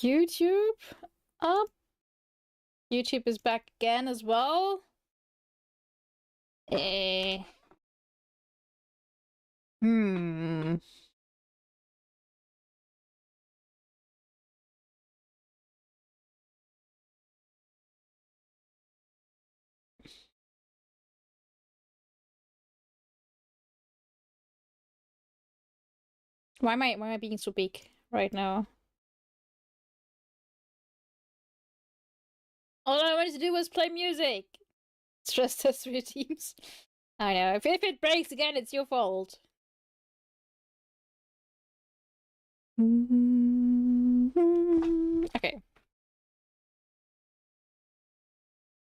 YouTube up. YouTube is back again as well. Eh. Hmm. Why am I being so big right now? All I wanted to do was play music. Stress test for your teams. I know. If it breaks again, it's your fault. Okay.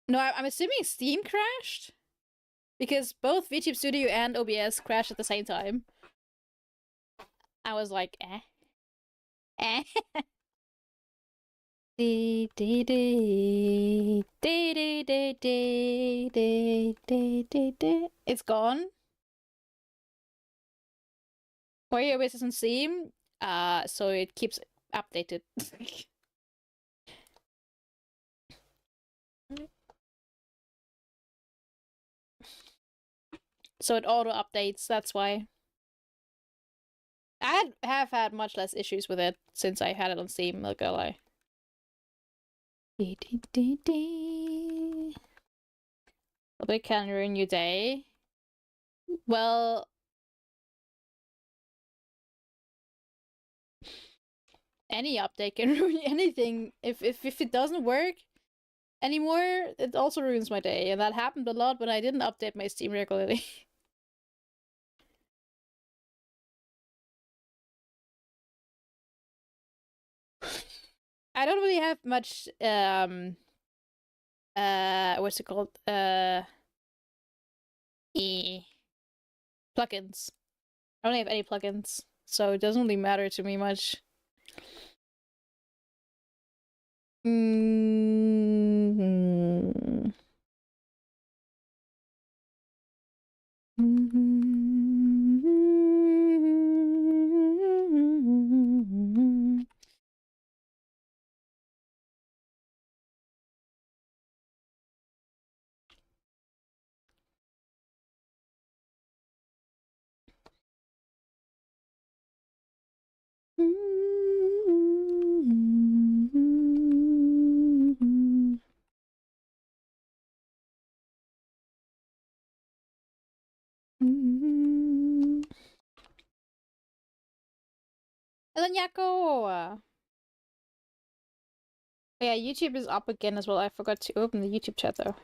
No, I'm assuming Steam crashed because both VTube Studio and OBS crashed at the same time. I was like, eh. It's gone. Why your OBS doesn't seem? So it keeps updated. So it auto updates. That's why. I have had much less issues with it since I had it on Steam. Not gonna lie. Well, it can ruin your day. Well, any update can ruin anything. If it doesn't work anymore, it also ruins my day, and that happened a lot when I didn't update my Steam regularly. I don't really have much what's it called? Plugins. I don't have any plugins, so it doesn't really matter to me much. Mm-hmm. And then Yako! Yeah, YouTube is up again as well. I forgot to open the YouTube chat though.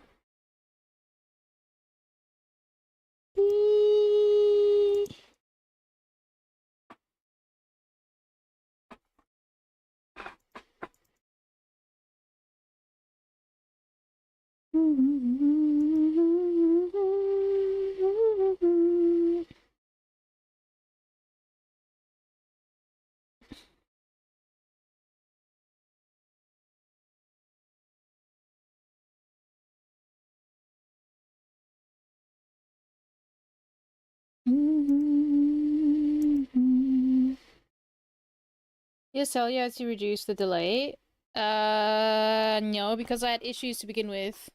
Yes, tell you how to reduce the delay. No, because I had issues to begin with.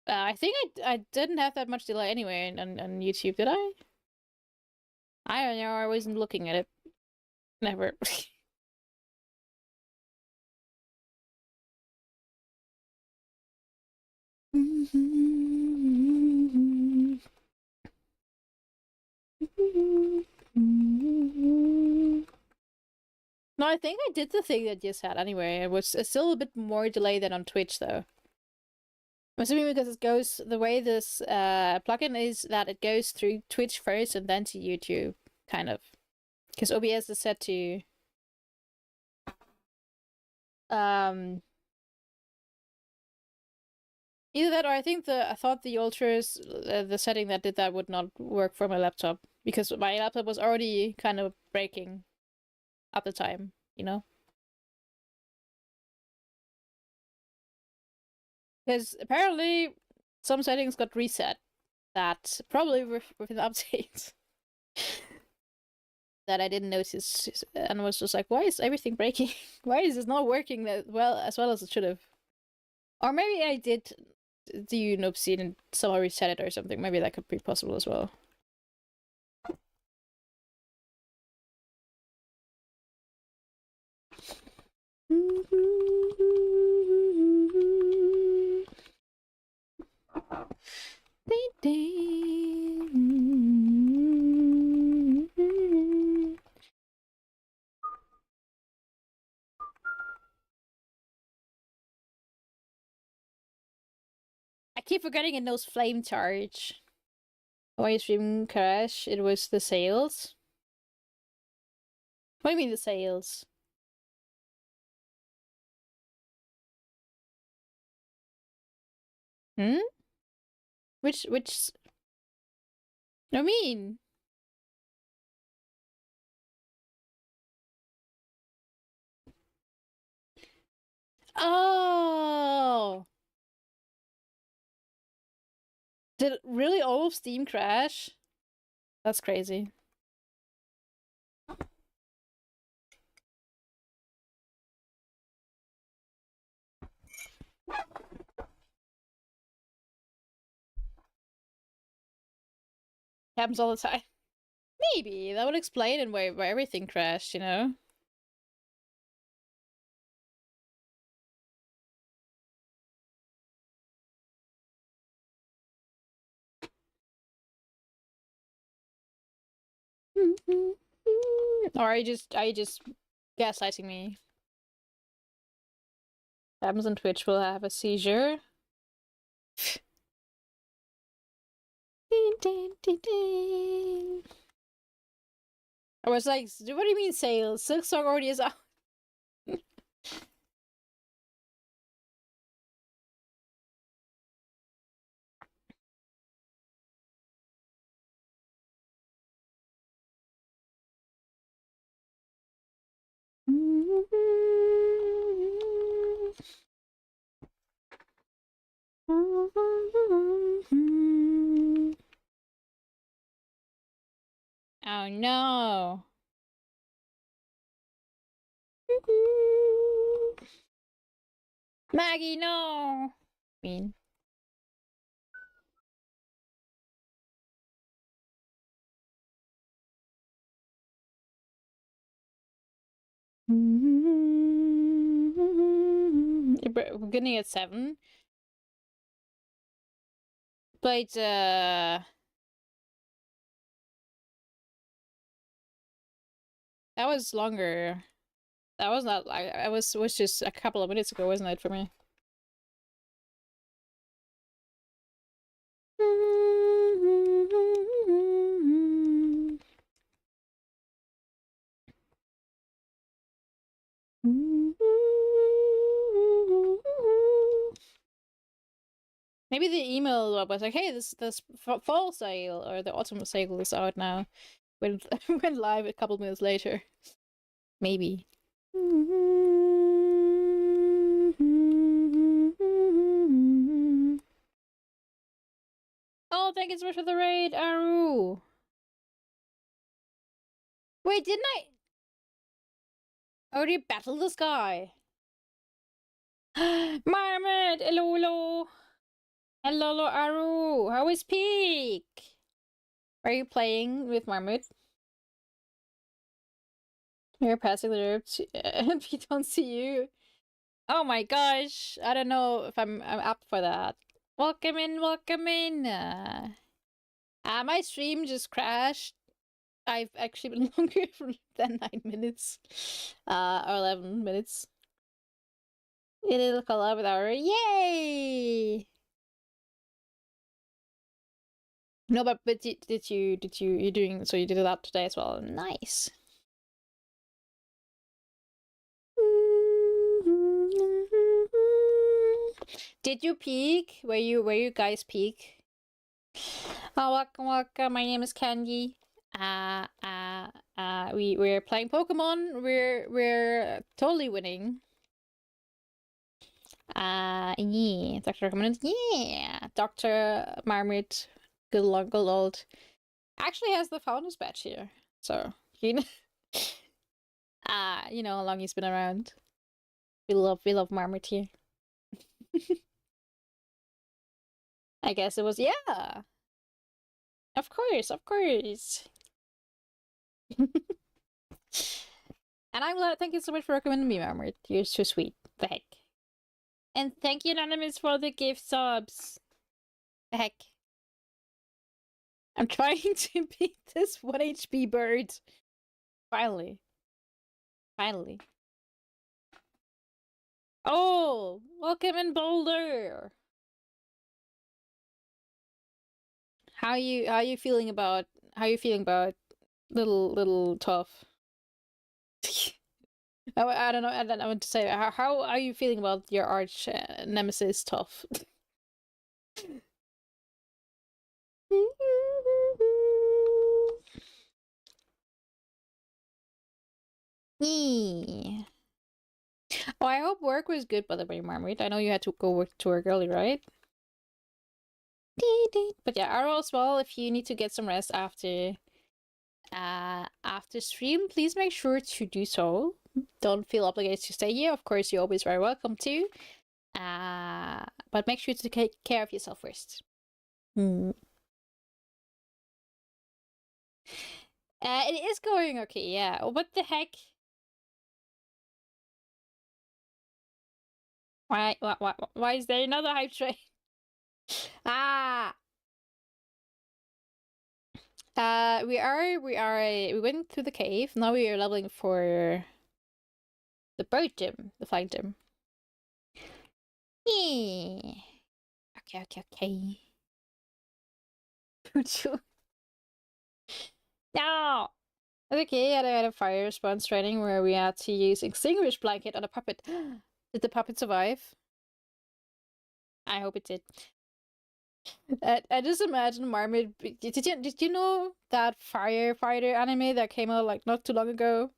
I think I didn't have that much delay anyway on YouTube, did I? I don't know, I wasn't looking at it. Never. No, I think I did the thing that just had anyway. It was still a bit more delay than on Twitch though. I'm assuming because it goes the way this plugin is that it goes through Twitch first and then to YouTube, kind of. Because OBS is set to either that or I thought the ultras the setting that did that would not work for my laptop because my laptop was already kind of breaking at the time, you know? Because apparently some settings got reset that probably with an update. that I didn't notice, and was just like, why is everything breaking? Why is this not working that well as it should have? Or maybe I did do an obscene and somehow reset it or something. Maybe that could be possible as well. I keep forgetting it knows flame charge. Why stream crash? It was the sales. What do you mean the sales? Hmm? Which I mean, oh, did really all of Steam crash? That's crazy. Happens all the time. Maybe that would explain it why everything crashed, you know? Or are you just gaslighting me? Happens on Twitch will have a seizure. I was like, what do you mean sales? Silk Song already is out. Oh no. Maggie, no. Mean. Beginning at 7. But that was longer. That was not like I was just a couple of minutes ago, wasn't it, for me? Maybe the email was like, "Hey, this fall sale or the autumn sale is out now." Went went live a couple minutes later. Maybe. Oh, thank you so much for the raid, Aru. Wait, didn't I already battle this guy? Marmot, hello. Hello, Aru. How is Peak? Are you playing with Marmot? You're passing the rope and we don't see you. Oh my gosh. I don't know if I'm up for that. Welcome in, welcome in. My stream just crashed. I've actually been longer than 9 minutes. Or 11 minutes. It'll collab with our yay! No, but you're doing so you did that today as well. Nice. Did you peak? Were you guys peak? Oh, welcome, welcome. My name is Candy. We're playing Pokemon. We're totally winning. Yeah, Doctor recommended. Yeah, Doctor Marmot, good old. Actually has the founder's badge here, so you know. You know how long he's been around. We love Marmot here. I guess it was yeah. Of course, of course. And I'm glad. Thank you so much for recommending me, Marmot. You're so sweet. The heck. And thank you, Anonymous, for the gift subs. The heck. I'm trying to beat this 1 HP bird. Finally. Finally. Oh, welcome in Boulder. How you feeling about little tough? I don't know. I don't know what to say. How are you feeling about your arch nemesis tough? Yeah. Oh, I hope work was good, by the way, Marmite. I know you had to go to work early, right? But yeah, Arrow as well. If you need to get some rest after stream, please make sure to do so. Don't feel obligated to stay here. Of course, you're always very welcome to. But make sure to take care of yourself first. Hmm. It is going okay. Yeah. What the heck? Why is there another hype train? ah. We went to the cave. Now we are leveling for the bird gym, the flying gym. Yeah. Okay. No. Okay, I had a fire response training where we had to use extinguished blanket on a puppet. Did the puppet survive? I hope it did. I just imagine Marmot. Did you know that firefighter anime that came out like not too long ago?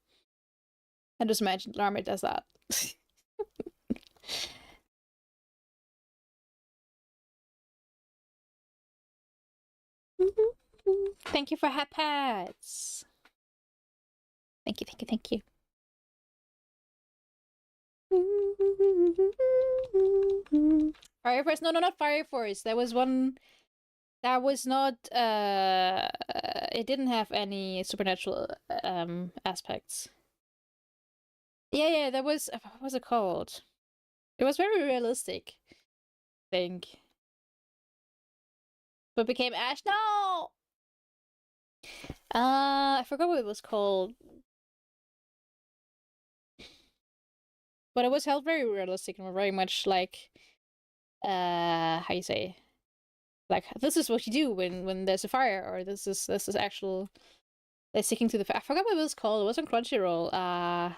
I just imagine Marmot does that. Thank you for hat pats. Thank you. Fire Force? No, not Fire Force. There was one that was not. It didn't have any supernatural aspects. Yeah. That was. What was it called? It was very realistic. I think, but became Ash. No. I forgot what it was called, but it was held very realistic and very much like, how you say, like this is what you do when there's a fire, or this is actual. They're sticking to the. I forgot what it was called. It was on Crunchyroll. I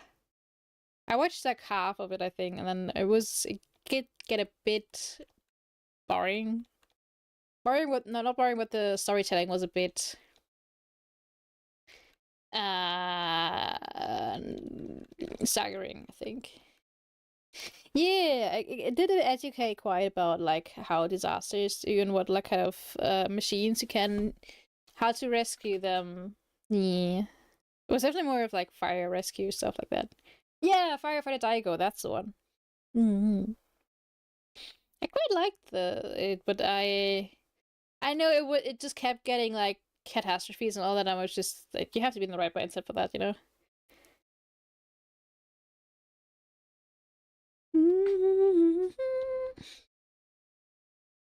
watched like half of it, I think, and then it get a bit boring. Boring, but no, not boring, but the storytelling was a bit uh staggering, I think. Yeah, it did educate quite about like how disasters do and what like kind of machines you can, how to rescue them. Yeah, it was definitely more of like fire rescue stuff like that. Yeah, Firefighter Daigo, that's the one. Mm-hmm. I quite liked it, but I know it just kept getting like catastrophes and all that. I was just like, you have to be in the right mindset for that, you know.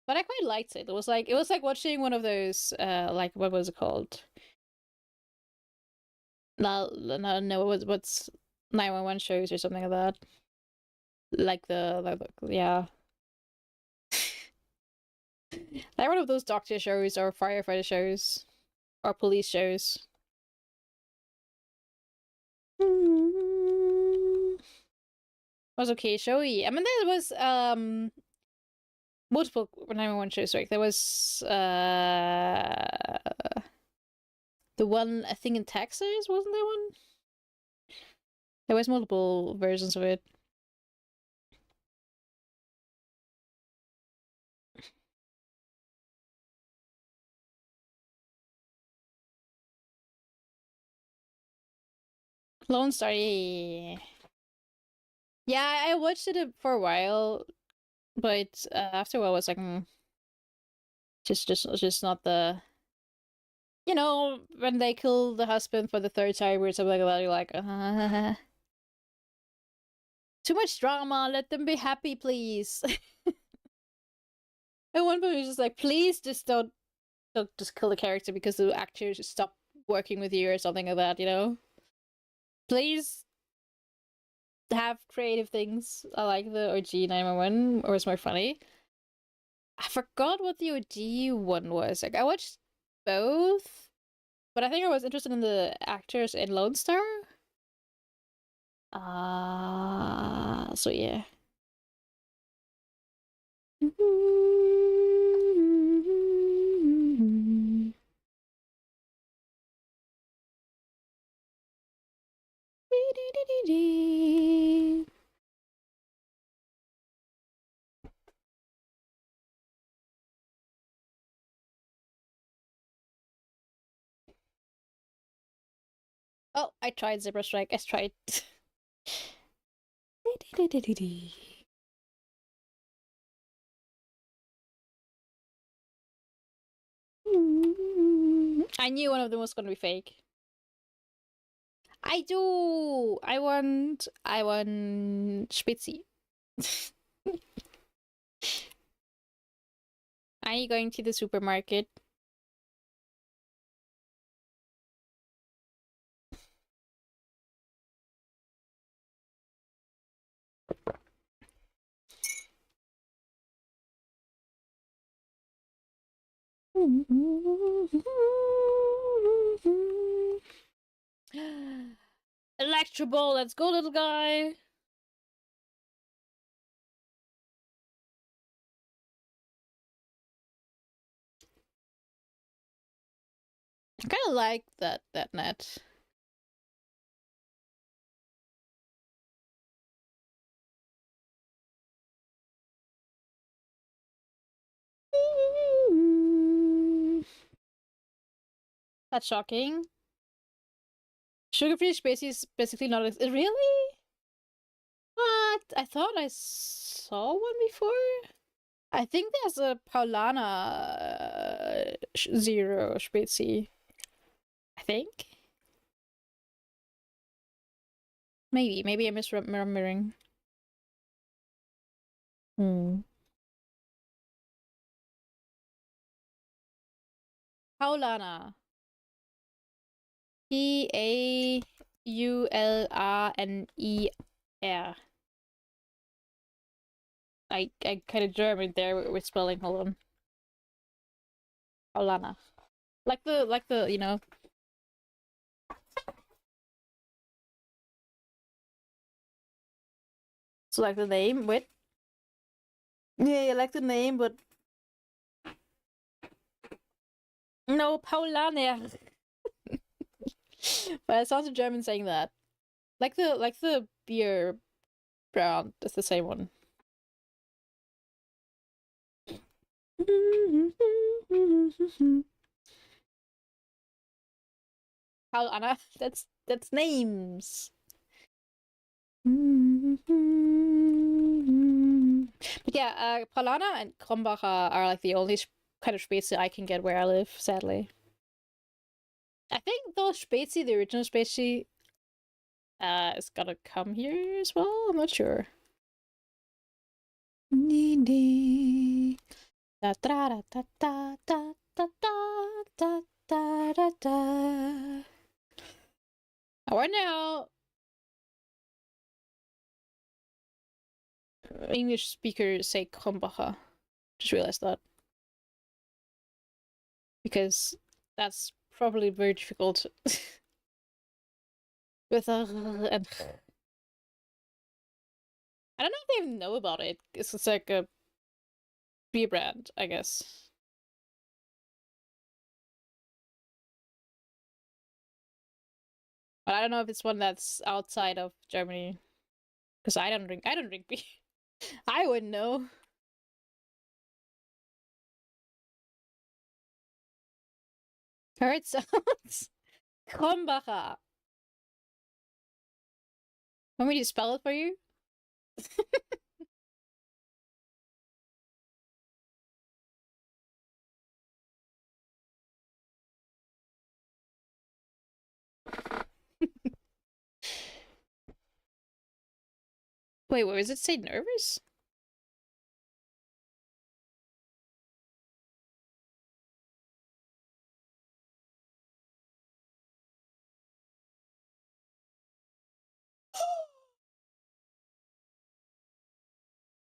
But I quite liked it. It was like watching one of those like what was it called? No, what's 911 shows or something like that. Yeah. Like one of those doctor shows or firefighter shows or police shows. Was okay, showy. I mean, there was multiple 911 shows. Right, there was the one I think in Texas, wasn't there one? There was multiple versions of it. Lone Star. Yeah, I watched it for a while, but after a while, I was like, just not the. You know, when they kill the husband for the third time or something like that, you're like, too much drama. Let them be happy, please. At one point, it was just like, please, just don't just kill the character because the actors just stop working with you or something like that. You know, please have creative things. I like the OG 911, or it's more funny. I forgot what the OG one was. Like I watched both, but I think I was interested in the actors in Lone Star. So yeah. Oh, I tried Zebra Strike. I tried. I knew one of them was gonna be fake. I do. I want Spitzy. Are you going to the supermarket? Electro Ball, let's go, little guy. I kind of like that net. That's shocking. Sugar-free Spacey is basically not. Really? What? I thought I saw one before. I think there's a Paulana Zero Spezi. I think. Maybe I'm misremembering. Paulana. Paulner. I kind of German there with spelling. Hold on. Paulana. Like the you know. So like the name. Wait. Yeah, I like the name, but no Paulaner. But I saw the German saying that. Like the beer brand. It's the same one. Paulana. That's names. But yeah, Paulana and Krombacher are like the only kind of Spezi I can get where I live, sadly. I think though Spezi, the original Spezi, is gonna come here as well. I'm not sure. Da da da da da da da da da da da. I wonder how English speakers say Krombacher. Just realized that. Because that's probably very difficult with a and I don't know if they even know about it. It's just like a beer brand, I guess. But I don't know if it's one that's outside of Germany. Because I don't drink beer. I wouldn't know. Heard sounds. Krombacher. Want me to spell it for you? Wait, what does it say? Nervous?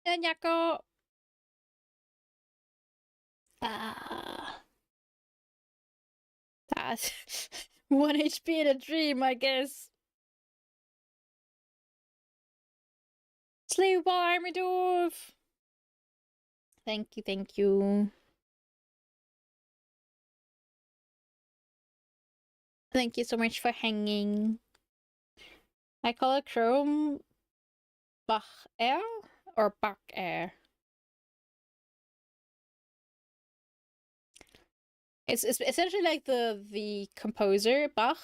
Nyako. Ah, that's 1 HP in a dream, I guess. Slave bar, my dwarf. Thank you, thank you. Thank you so much for hanging. I call it Chrome Bach Air or Bach Air. It's essentially like the composer Bach.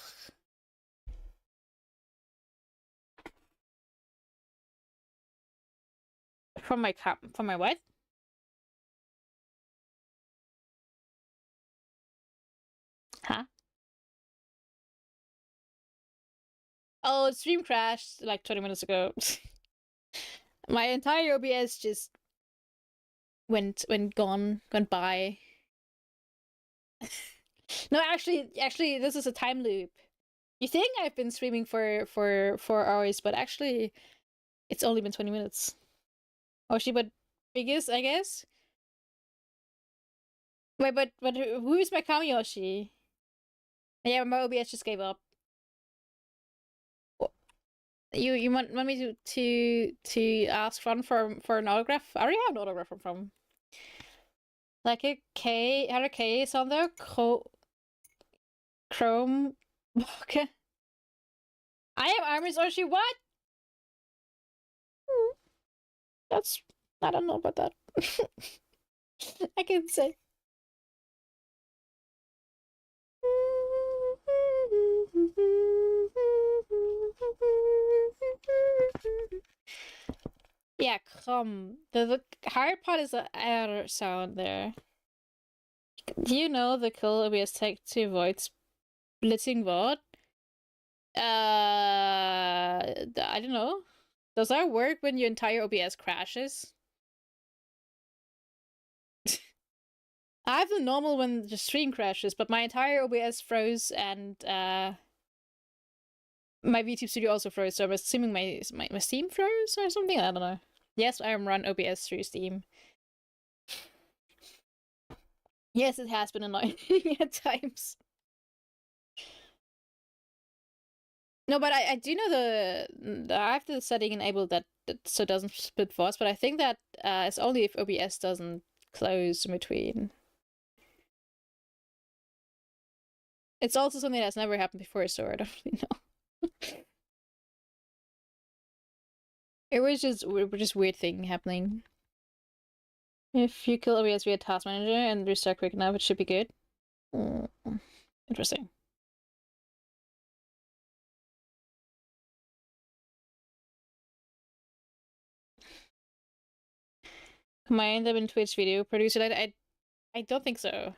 From my what? Huh? Oh, stream crashed like 20 minutes ago. My entire OBS just went gone by. No, actually, this is a time loop. You think I've been streaming for 4 hours, but actually, it's only been 20 minutes. Oshi, but biggest, I guess. Wait, but who is my Kamiyoshi? Yeah, my OBS just gave up. You want me to ask Fran for an autograph? I already have an autograph from. Like a K, had a K is on there. Chrome. Okay. I have armies, Oshi. What? That's I don't know about that. I can say. Yeah, come. The hard part is the R sound there. Do you know the cool OBS tech to avoid splitting VOD? I don't know. Does that work when your entire OBS crashes? I have the normal when the stream crashes, but my entire OBS froze and my VTube Studio also froze, so I'm assuming my Steam froze or something? I don't know. Yes, I am run OBS through Steam. Yes, it has been annoying at times. No, but I do know I have the setting enabled that so it doesn't split VODs, but I think that it's only if OBS doesn't close in between. It's also something that's never happened before, so I don't really know. It was just weird thing happening. If you kill OBS via Task Manager and restart quick enough, it should be good. Interesting. Combine them in Twitch video producer. I don't think so.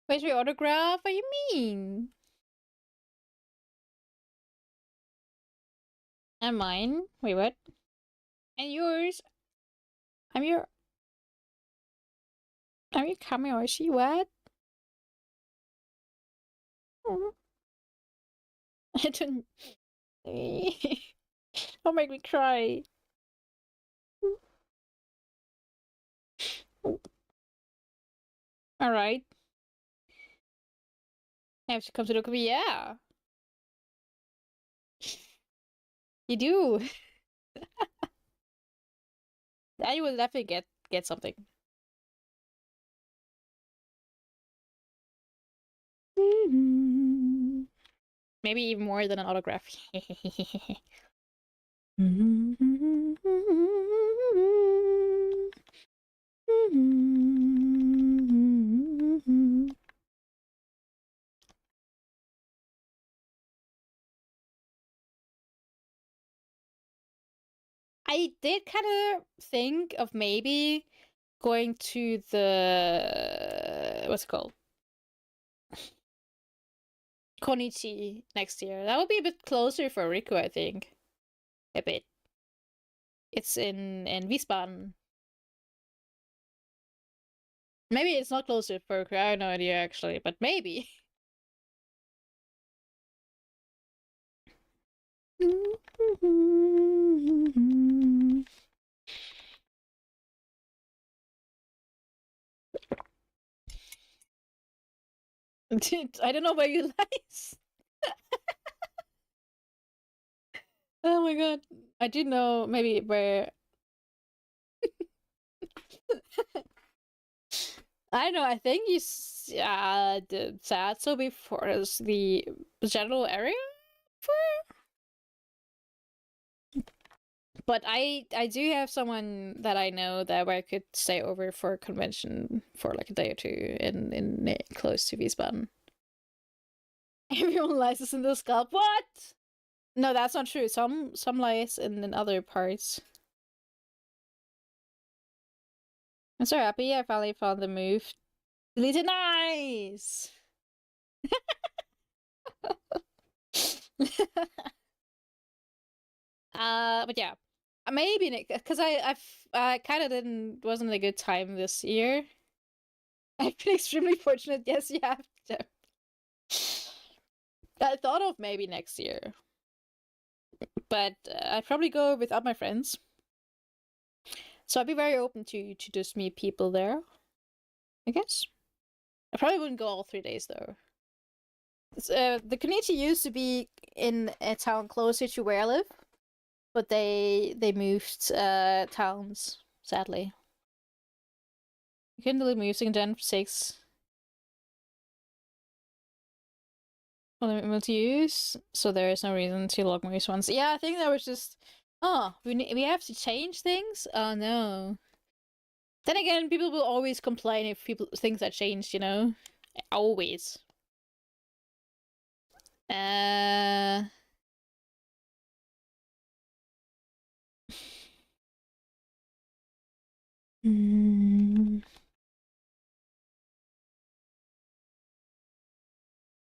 Where's your autograph? What do you mean? And mine? Wait, what? And yours? I'm your Kamiyoshi, what? I don't... Don't make me cry. Alright. I have to come to look at me, yeah. You do. Then you will definitely get something. Maybe even more than an autograph. I did kind of think of maybe going to the what's it called? Konichi next year. That would be a bit closer for Riku, I think. A bit. It's in Wiesbaden. Maybe it's not closer for Riku. I have no idea actually, but maybe. I don't know where you lies. Oh my god. I do know maybe where. I don't know. I think you did Satsu before is the general area for. But I do have someone that I know that where I could stay over for a convention for like a day or two in close to Wiesbaden. Everyone lies in the scalp. What? No, that's not true. Some lies in other parts. I'm so happy I finally found the move. Deleted nice. But yeah, maybe because I kind of didn't wasn't a good time this year. I've been extremely fortunate. Yes, you have to. I thought of maybe next year, but I'd probably go without my friends. So I'd be very open to just meet people there. I guess I probably wouldn't go all 3 days though. The Konichi used to be in a town closer to where I live, but they moved towns sadly. You couldn't delete music in Gen 6. Multi-use, so there is no reason to log moose ones. Yeah, I think that was just, oh, we have to change things. Oh no. Then again, people will always complain if things are changed. Always. Uh. Mm.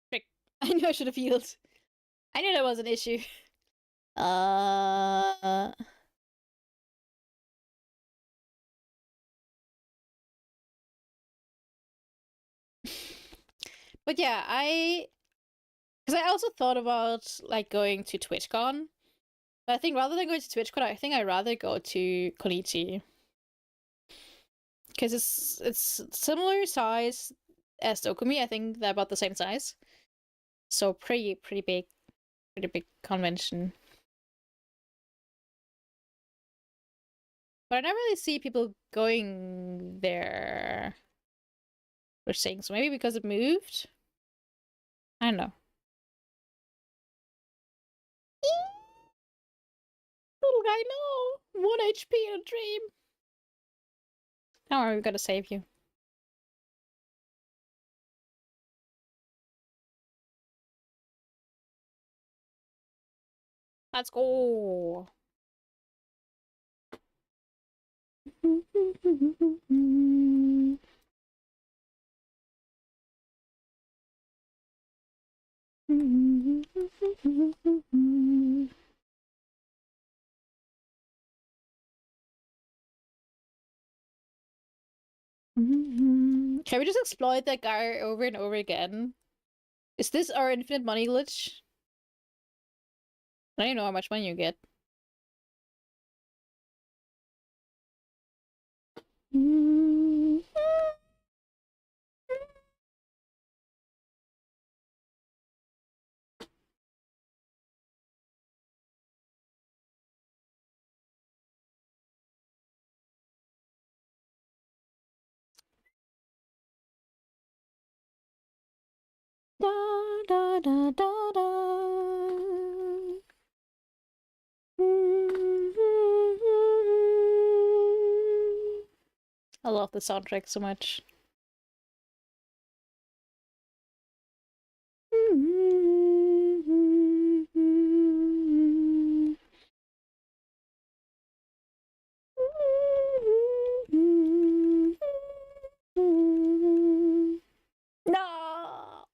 Frick. I knew I should have healed. I knew that was an issue. Uh. But yeah, because I also thought about like going to TwitchCon, but I think rather than going to TwitchCon, I think I'd rather go to Konichi because it's similar size as Dokumi. I think they're about the same size, so pretty big convention. But I never really see people going there for things. So maybe because it moved. I don't know. Little guy, no! 1 HP in a dream! Don't worry, we gotta save you. Let's go! Can we just exploit that guy over and over again? Is this our infinite money glitch? I don't know how much money you get. Da da da da da. I love the soundtrack so much. No!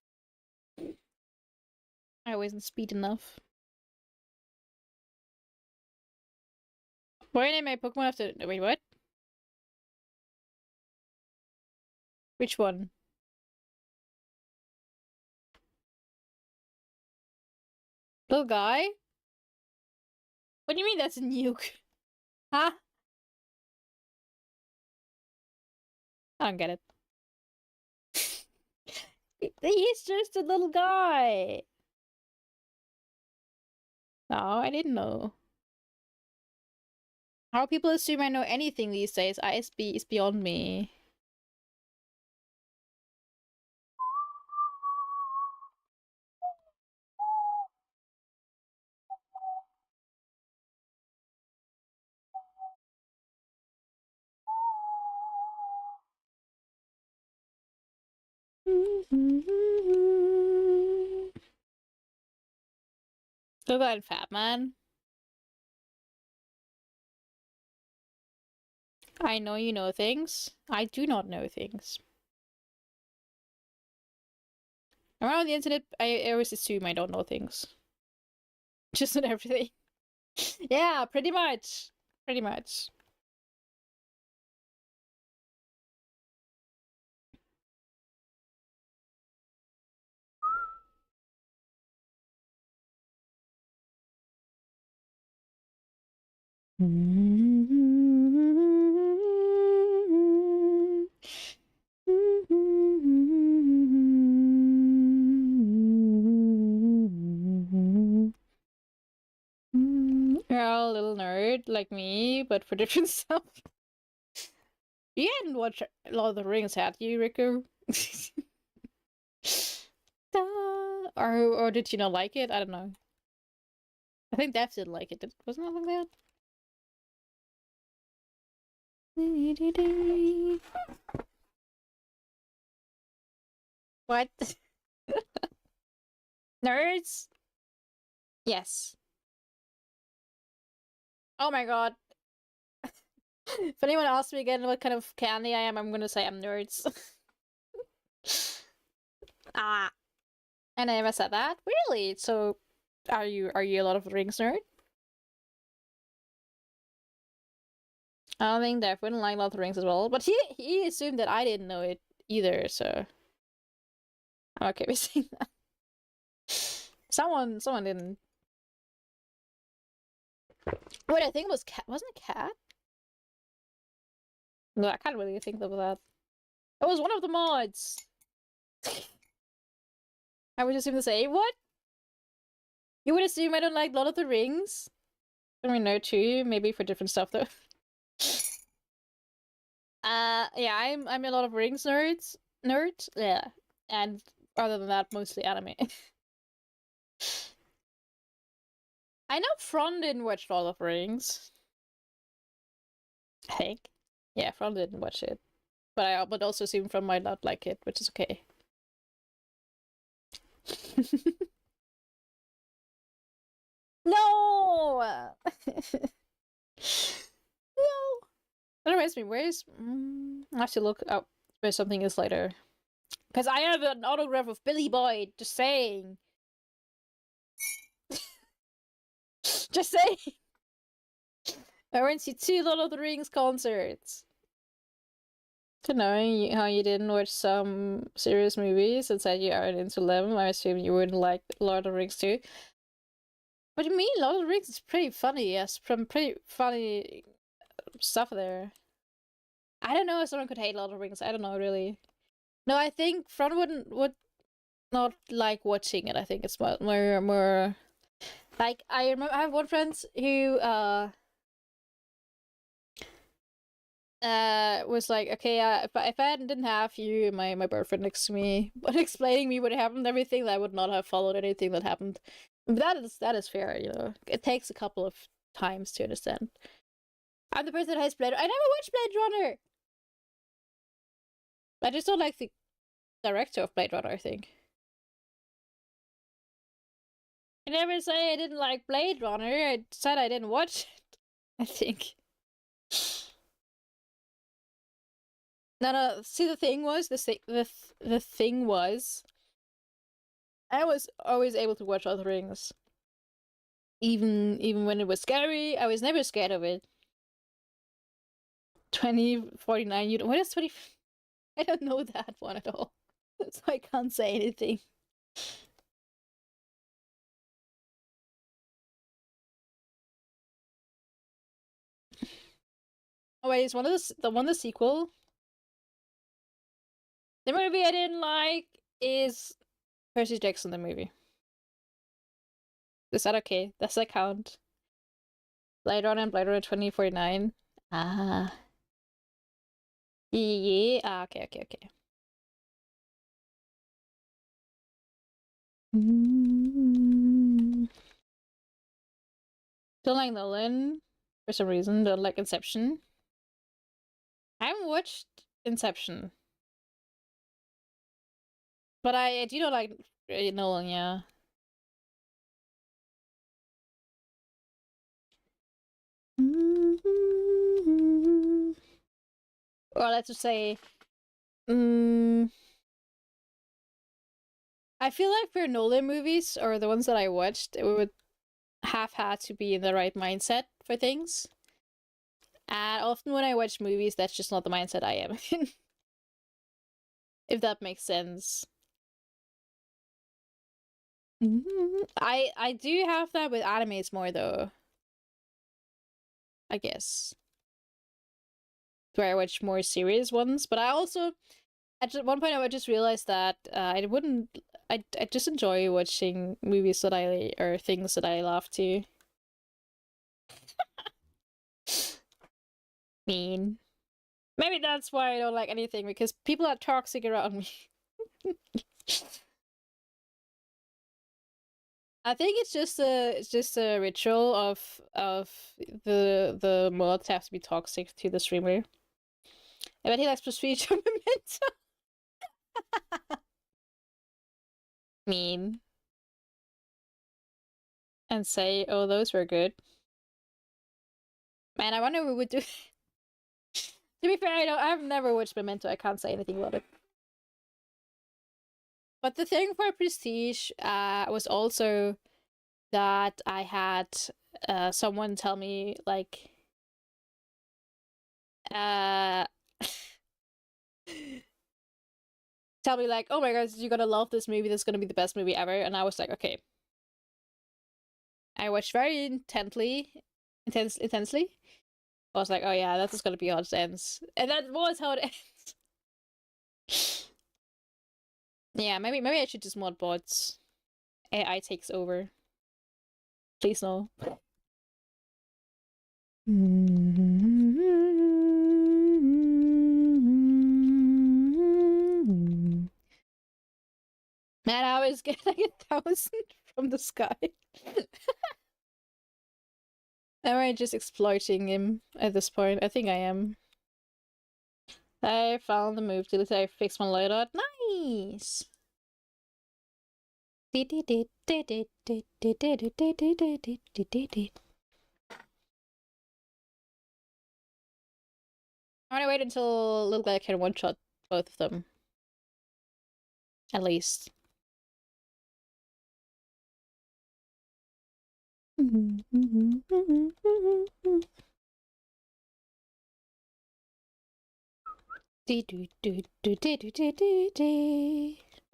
I wasn't speed enough. Why name my Pokemon after? Wait, what? Which one? Little guy? What do you mean that's a nuke? Huh? I don't get it. He's just a little guy. No, I didn't know. How people assume I know anything these days? ISB is beyond me. Look at that fat man. I know you know things. I do not know things. Around the internet, I always assume I don't know things. Just not everything. Yeah, pretty much. Pretty much. You're all a little nerd like me, but for different stuff. You hadn't watched Lord of the Rings, had you, Riku? Or did you not like it? I don't know. I think Dev didn't like it. Wasn't it like that? What? Nerds? Yes. Oh my god. If anyone asks me again what kind of candy I am, I'm gonna say I'm nerds. Ah. And I never said that? Really? So are you a lot of Rings nerd? I don't think Dev wouldn't like Lord of the Rings as well, but he assumed that I didn't know it either, so I'm okay with saying that. Someone didn't. Wait, I think it was Cat. Wasn't it Cat? No, I can't really think of that. It was one of the mods. I would assume to say, what? You would assume I don't like Lord of the Rings? I mean, no, too. Maybe for different stuff, though. Yeah, I'm a lot of Rings nerd, yeah. And other than that, mostly anime. I know Fron didn't watch Lord of the Rings. I think. Yeah, Fron didn't watch it. But I would also assume Fron might not like it, which is okay. No! No! That reminds me, where's... I have to look up where something is later. Because I have an autograph of Billy Boyd, just saying. Just saying. I went to 2 Lord of the Rings concerts. To knowing how you didn't watch some serious movies and said you aren't into them, I assume you wouldn't like Lord of the Rings too. What do you mean? Lord of the Rings is pretty funny, yes. From pretty funny stuff there. I don't know if someone could hate Lord of the Rings. I don't know, really. No, I think Fran would not like watching it. I think it's more like I remember I have one friend who was like, okay, if I didn't have you and my boyfriend next to me, but explaining me what happened, everything, I would not have followed anything that happened. But that is fair, you know. It takes a couple of times to understand. I'm the person that has Blade. I never watched Blade Runner. I just don't like the director of Blade Runner, I think. I never say I didn't like Blade Runner. I said I didn't watch it, I think. No. See, the thing was, the thing was, I was always able to watch other things, even when it was scary. I was never scared of it. 2049. What is 20? I don't know that one at all, so I can't say anything. Oh wait, is one of the sequel? The movie I didn't like is Percy Jackson the movie. Is that okay? Does that count? Blade Runner and Blade Runner 2049. Ah. Yeah. Ah, okay. Don't like Nolan for some reason. Don't like Inception. I haven't watched Inception, but I do not like Nolan. Yeah. Or let's just say, I feel like for Nolan movies or the ones that I watched, it would have had to be in the right mindset for things. And often when I watch movies, that's just not the mindset I am in. If that makes sense. I do have that with animes more though. I guess. Where I watch more serious ones, but I also at one point I just realized that I wouldn't. I just enjoy watching movies that I or things that I love to. Mean. Maybe that's why I don't like anything because people are toxic around me. I think it's just a ritual of the mods have to be toxic to the streamer. I bet he likes prestige Memento. Mean. And say, oh, those were good. Man, I wonder what we would do. To be fair, I've never watched Memento. I can't say anything about it. But the thing for Prestige was also that I had someone tell me, like, uh, tell me, like, oh my god, you're gonna love this movie. This is gonna be the best movie ever. And I was like, okay. I watched very intensely. I was like, oh yeah, that's gonna be how it ends. And that was how it ends. Yeah, maybe I should just mod bots. AI takes over. Please no. Man, I always get like 1,000 from the sky. Am I just exploiting him at this point? I think I am. I found the move to I fixed my loadout. Nice! I wanna wait until Little Guy can one-shot both of them. At least.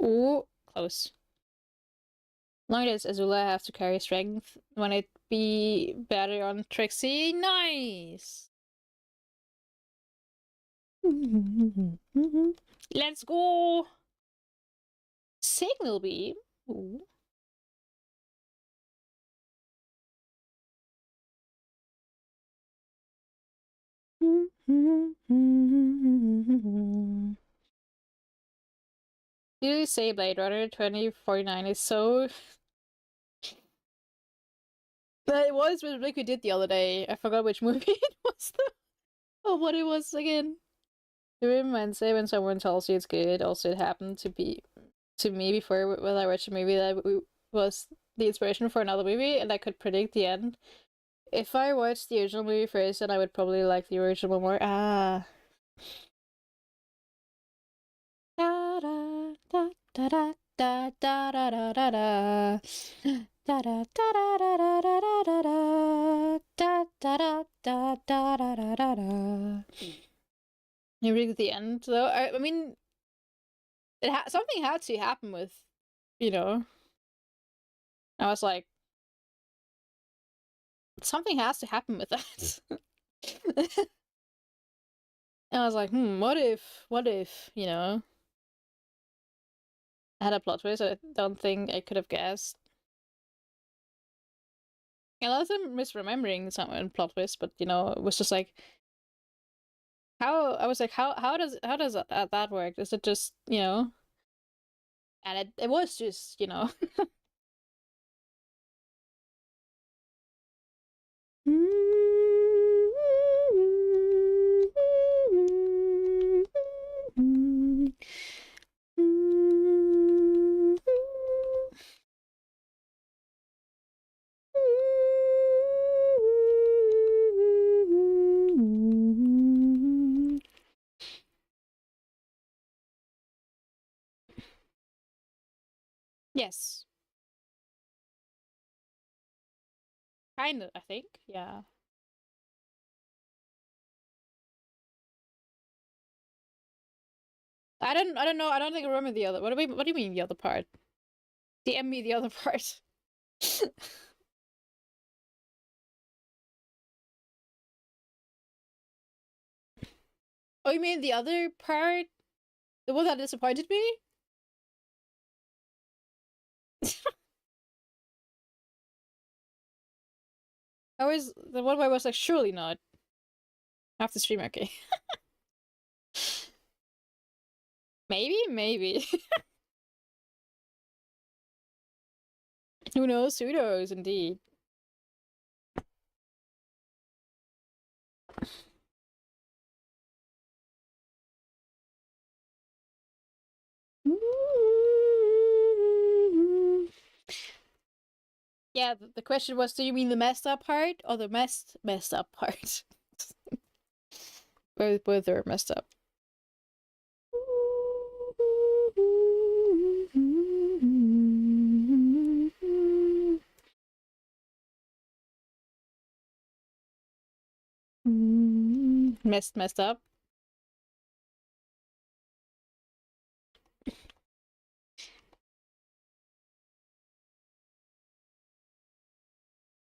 Ooh, close. Long as Azula have to carry strength when it be better on Trixie. Nice! Let's go! Signal beam? Ooh. You say Blade Runner 2049 is so... It was what Riku did the other day. I forgot which movie it was though. Oh, what it was again. Even Wednesday when someone tells you it's good, also it happened to me before when I watched a movie that was the inspiration for another movie, and I could predict the end. If I watched the original movie first, then I would probably like the original more. Ah. Da da da da da da da da da da da. Da da da da da da da da da da da da da da da da. You read the end though. I mean, something had to happen with, you know. I was like, something has to happen with that. And I was like, what if, I had a plot twist I don't think I could have guessed. Unless I'm misremembering some plot twist, but it was just like how I was like, how does that work? Is it just And it was just Yes, kind of. I think, yeah. I don't know. I don't think I remember the other. What do you mean the other part? DM me the other part. Oh, you mean the other part? The one that disappointed me? I was the one where I was like, surely not. After stream, okay. Maybe. Who knows? Who knows, indeed. Yeah, the question was, do you mean the messed up part or the messed up part? Both are messed up. Messed up.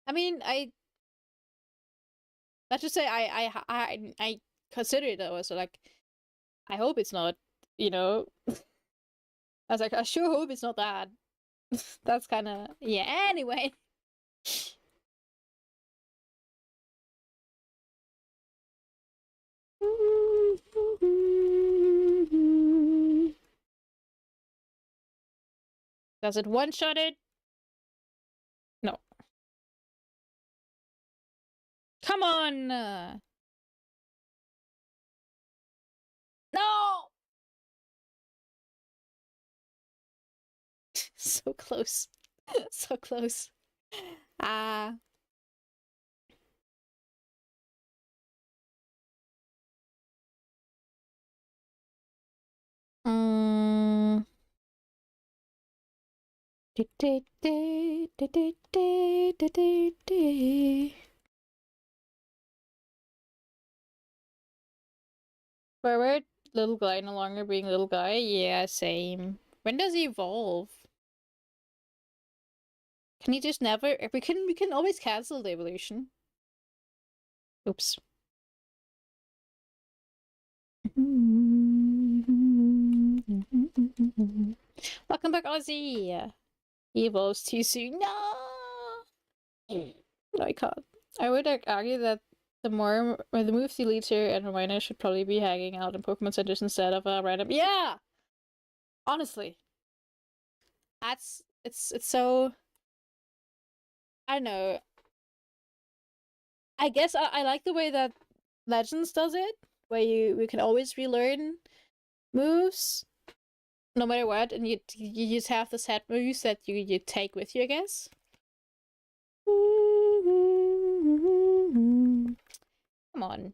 I mean, let's just say I consider it though. So like, I hope it's not. I was like, I sure hope it's not that. That's kind of yeah. Anyway. Does it one shot it? No. Come on. No. So close. So close. Ah. Um. Forward, little guy no longer being little guy. Yeah, same. When does he evolve? Can he just never? We can always cancel the evolution. Oops. Welcome back, Ozzy. He evolves too soon. No. No, I can't. I would argue that the move leader and Hermione should probably be hanging out in Pokemon centers instead of a random. Yeah, honestly, it's so. I don't know. I guess I like the way that Legends does it, where you can always relearn moves no matter what, and you just have the set moves that you take with you, I guess. Come on.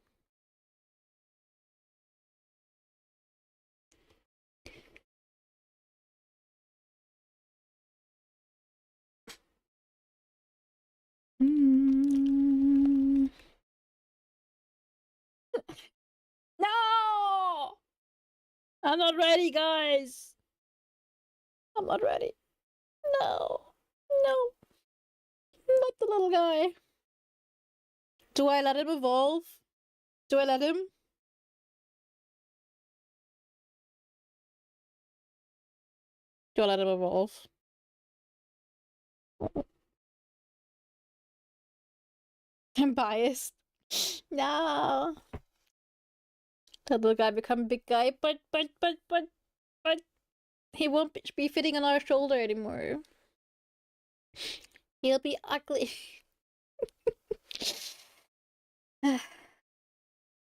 No! I'm not ready, guys. I'm not ready. No. No. Not the little guy. Do I let him evolve? Do I let him? Do I let him evolve? I'm biased. No. The little guy become a big guy, but he won't be fitting on our shoulder anymore. He'll be ugly.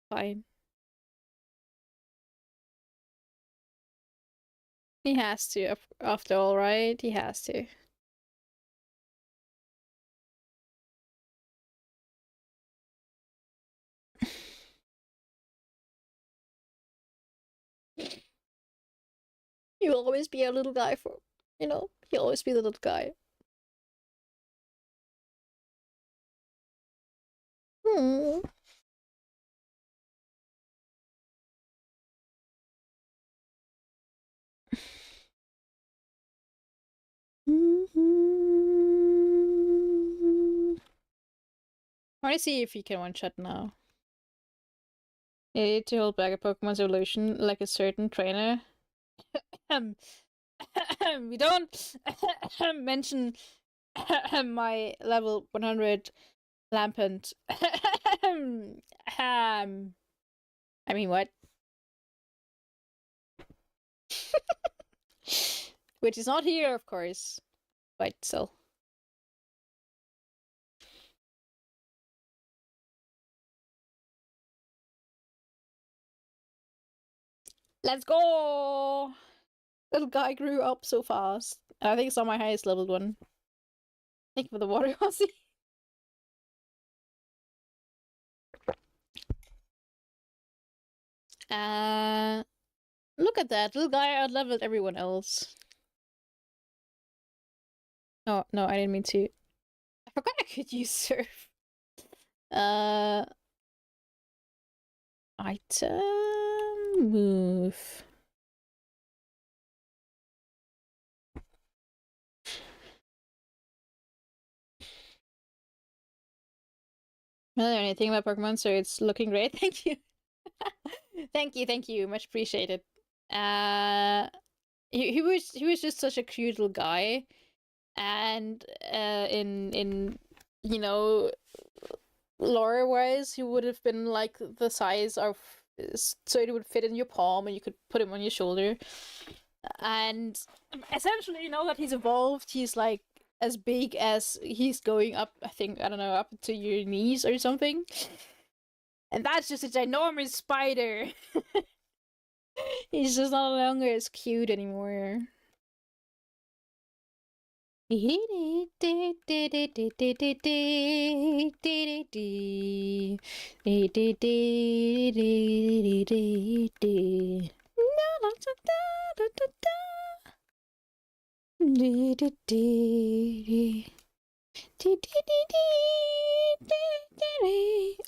Fine. He has to, after all, right? He has to. He will always be a little guy for, he'll always be the little guy. Hmm. I want to see if he can one-shot now. You need to hold back a Pokemon's evolution like a certain trainer. We don't mention my level 100 Lampent. I mean, what? Which is not here, of course. But still. Let's go! Little guy grew up so fast. I think it's on my highest leveled one. Thank you for the water, Aussie. Look at that. Little guy out-leveled everyone else. Oh, no, I didn't mean to. I forgot I could use surf. Item... move. I don't know anything about Pokemon, so it's looking great. Thank you. Thank you. Much appreciated. He was just such a cute little guy, and in lore wise, he would have been like the size of, so it would fit in your palm, and you could put him on your shoulder. And essentially, that he's evolved, he's like as big as he's going up. I think, I don't know, up to your knees or something. And that's just a ginormous spider. He's just no longer as cute anymore.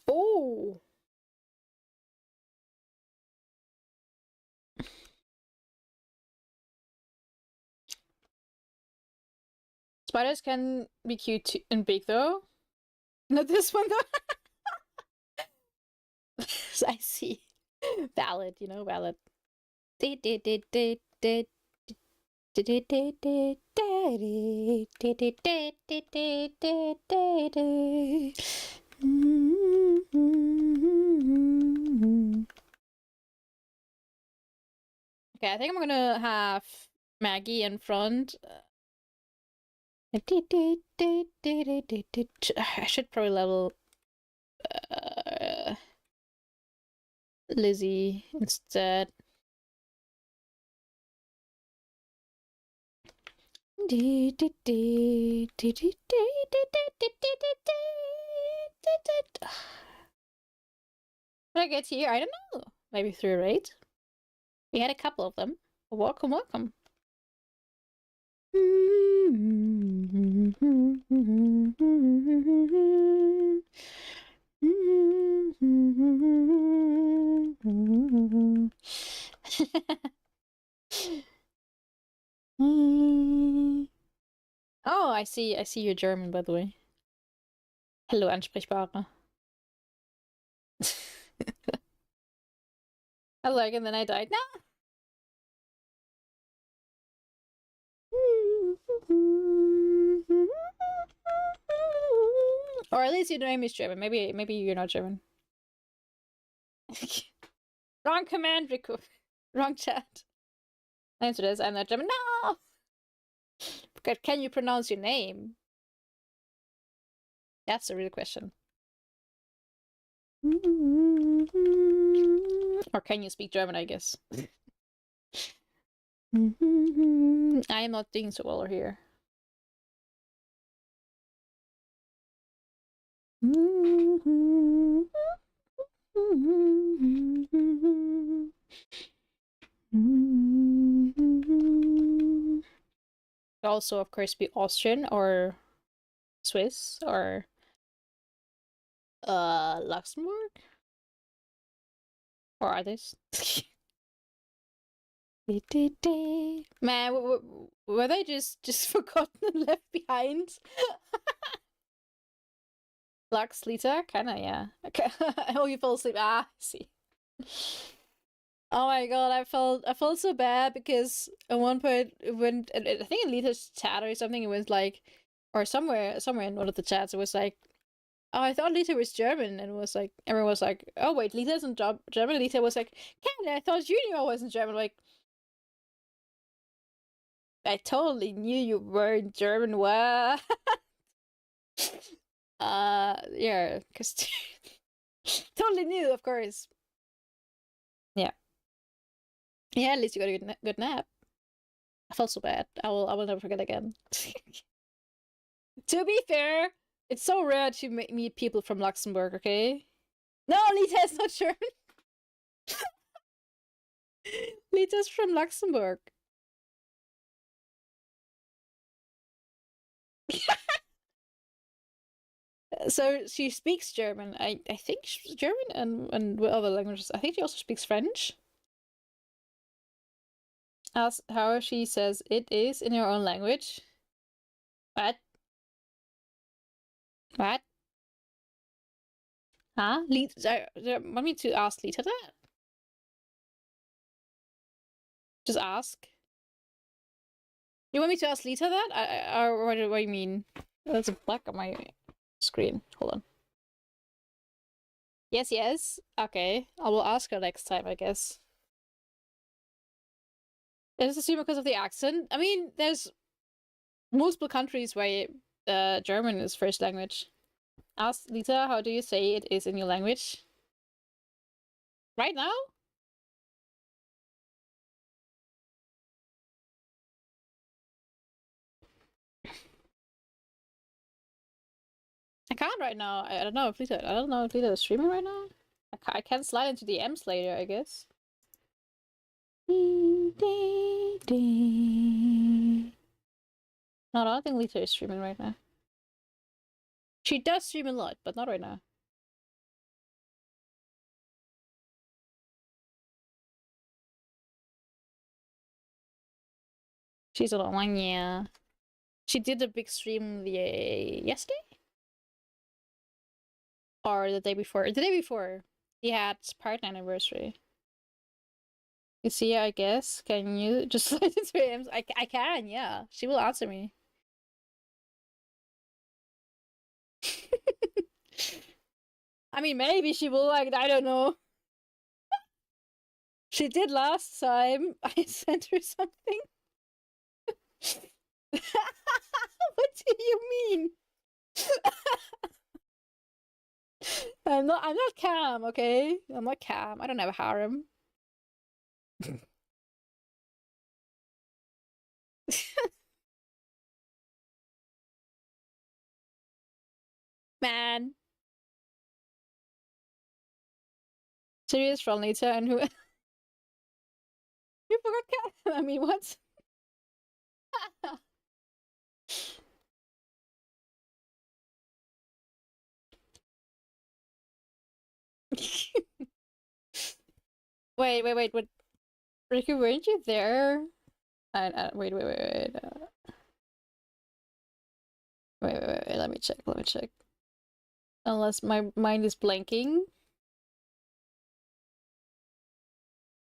Oh. Spiders can be cute and big though. Not this one though. I see. Valid, valid. Okay, I think I'm gonna have Maggie in front. I should probably level Lizzie instead. What did I get here? I don't know. Maybe through a raid? We had a couple of them. Welcome, welcome. Oh, I see you're German, by the way. Hello, Ansprechbare. I like it, and then I died. No! Or at least your name is German. Maybe you're not German. Wrong command, Riku. Wrong chat. Answer this. I'm not German. No! Can you pronounce your name? That's the real question. Or can you speak German, I guess? I am not doing so well here. Also, of course, be Austrian or Swiss or Luxembourg? Or others? Man, were they just forgotten and left behind? Lux, Lita? Kinda, yeah. Okay. Oh, you fell asleep. Ah, I see. Oh my god, I felt so bad because at one point when I think in Lita's chat or something it was like, or somewhere in one of the chats it was like, oh, I thought Lita was German, and it was like everyone was like, oh wait, Lita isn't German. Lita was like, Canada, I thought you knew I wasn't German. Like, I totally knew you weren't German. What? Yeah, because totally knew, of course. Yeah. Yeah, at least you got a good nap. I felt so bad. I will never forget again. To be fair, it's so rare to meet people from Luxembourg, okay? No, Lita is not German. Lita's from Luxembourg. So she speaks German. I think she's German and other languages. I think she also speaks French. As how she says it is in her own language. What? What? Huh? Lita, want me to ask Lita that? Just ask. You want me to ask Lita that? Or what do you mean? There's a black on my screen. Hold on. Yes, yes. Okay. I will ask her next time, I guess. Is assumed because of the accent? I mean, there's multiple countries where German is first language. Ask Lita, how do you say it is in your language? Right now? I can't right now. I don't know if Lita. I don't know if Lita is streaming right now. I can slide into the M's later, I guess. No, I don't think Lita is streaming right now. She does stream a lot, but not right now. She's online, yeah. She did a big stream yesterday? Or the day before? The day before. He had his partner anniversary. You see, I guess. Can you just slide into DMs? I can, yeah. She will answer me. I mean, maybe she will, like, I don't know. She did last time. I sent her something. What do you mean? I'm not Cam, okay? I'm not Cam. I don't have a harem. Man. Serious from Lita and who you forgot Cam. I mean what? Wait. Ricky, weren't you there? Wait. Wait. Let me check. Unless my mind is blanking.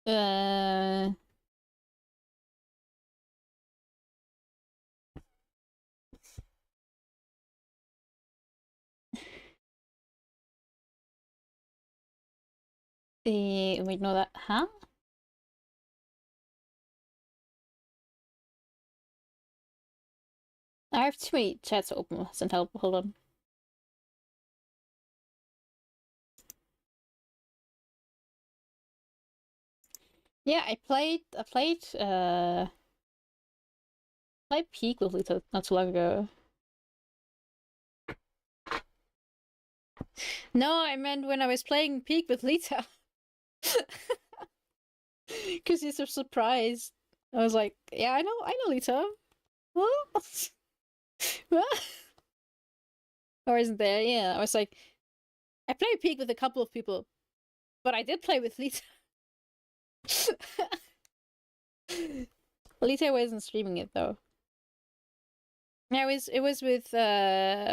Uh, wait, no, that, huh? I have too many chats open. Send help. Hold on. Yeah, played Peak with Lita not too long ago. No, I meant when I was playing Peak with Lita. Because he's so surprised. I was like, yeah, I know Lita. What? What? Or isn't there? Yeah, I was like, I played Peak with a couple of people, but I did play with Lita. Lita wasn't streaming it though. Yeah, it was with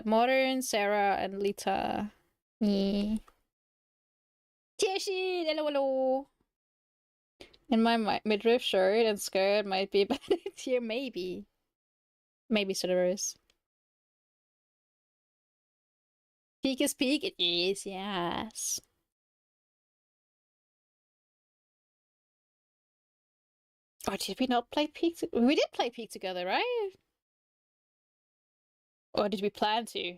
Modern, Sarah, and Lita. Yeah. Tiashi, hello. And my midriff shirt and skirt might be bad here, maybe. Maybe Sonorous. Peak is peak, it is, yes. Or did we not play peak? We did play peak together, right? Or did we plan to?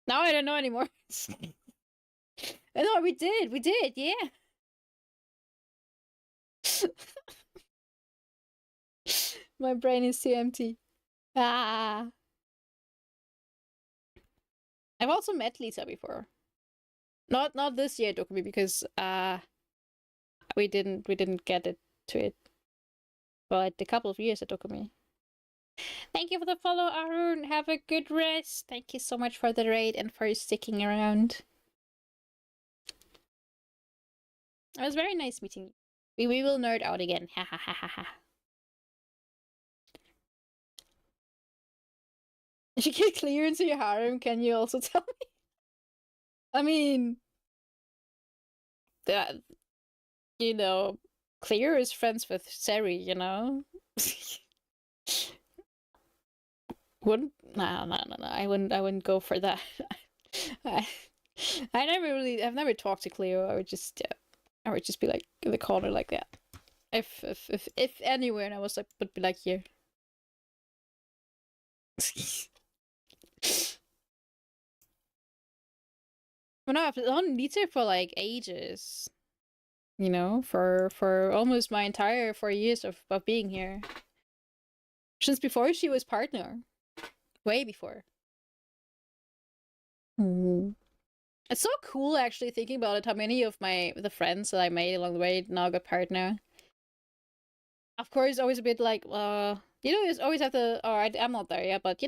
Now I don't know anymore. No, we did, yeah. My brain is too empty. Ah. I've also met Lisa before. Not this year, Dokumi, because we didn't get it to it. But a couple of years at Dokumi. Thank you for the follow, Arun. Have a good rest. Thank you so much for the raid and for sticking around. It was very nice meeting you. We will nerd out again. Ha ha ha ha ha. If you get clear into your harem, can you also tell me? I mean, that, Clear is friends with Seri, wouldn't no. I wouldn't go for that. I, I've never talked to Cleo. I would just be like in the corner like that. If anywhere, and I was like, would be like here. Well, no, I've known Lita for like ages. For almost my entire 4 years of being here. Since before she was partner. Way before. Mm. It's so cool actually thinking about it, how many of the friends that I made along the way now got partner. Of course, always a bit like, you always have to, I'm not there yet, but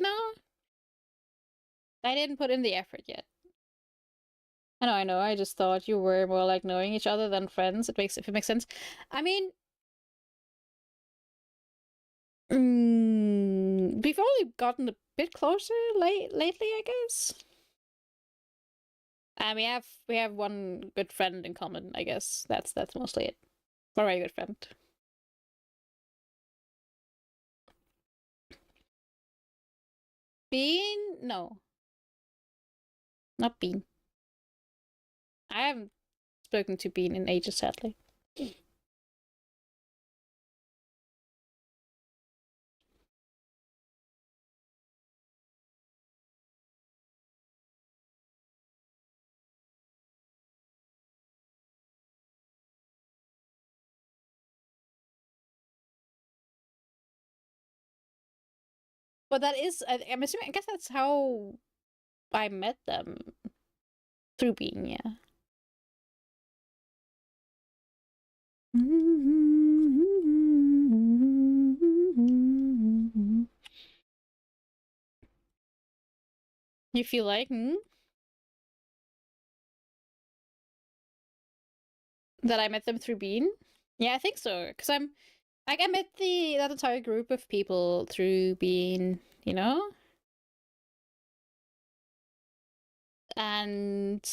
I didn't put in the effort yet. I know, I just thought you were more like knowing each other than friends. If it makes sense. I mean, we've only gotten a bit closer lately, I guess. We have one good friend in common, I guess. That's mostly it. A very good friend. Bean? No. Not Bean. I haven't spoken to Bean in ages, sadly. But that is, I'm assuming, I guess that's how I met them, through Bean, yeah. You feel like, that I met them through Bean? Yeah, I think so. Because I met that entire group of people through Bean, you know? And